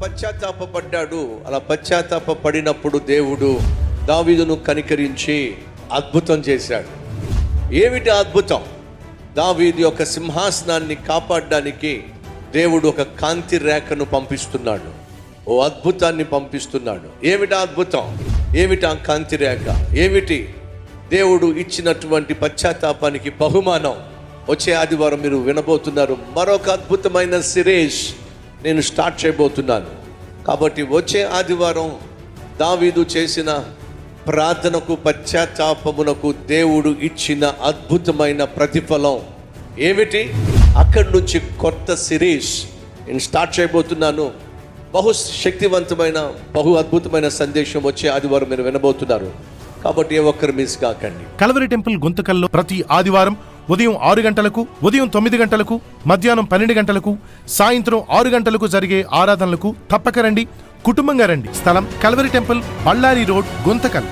పశ్చాత్తాపడ్డాడు. అలా పశ్చాత్తాపడినప్పుడు దేవుడు దావీదును కనికరించి అద్భుతం చేశాడు. ఏమిటి అద్భుతం? దావీదు యొక్క సింహాసనాన్ని కాపాడడానికి దేవుడు ఒక కాంతి రేఖను పంపిస్తున్నాడు, ఓ అద్భుతాన్ని పంపిస్తున్నాడు. ఏమిటి అద్భుతం? ఏమిటి ఆ కాంతి రేఖ? ఏమిటి దేవుడు ఇచ్చినటువంటి పశ్చాత్తాపానికి బహుమానం? వచ్చే ఆదివారం మీరు వినబోతున్నారు. మరొక అద్భుతమైన సిరీస్ నేను స్టార్ట్ చేయబోతున్నాను. కాబట్టి వచ్చే ఆదివారం దావీదు చేసిన ప్రార్థనకు, పశ్చాత్తాపమునకు దేవుడు ఇచ్చిన అద్భుతమైన ప్రతిఫలం ఏమిటి? అక్కడి నుంచి కొత్త సిరీస్ నేను స్టార్ట్ చేయబోతున్నాను. బహు శక్తివంతమైన, బహు అద్భుతమైన సందేశం వచ్చే ఆదివారం మీరు వినబోతున్నారు. కాబట్టి ఏ ఒక్కరు మిస్ కాకండి. కల్వరి టెంపుల్ గుంతకల్లో ప్రతి ఆదివారం ఉదయం 6 గంటలకు, ఉదయం 9 గంటలకు, మధ్యాహ్నం 12 గంటలకు, సాయంత్రం 6 గంటలకు జరిగే ఆరాధనలకు తప్పక రండి. కుటుంబంగా రండి. స్థలం Calvary temple, Bellary road, Guntakal.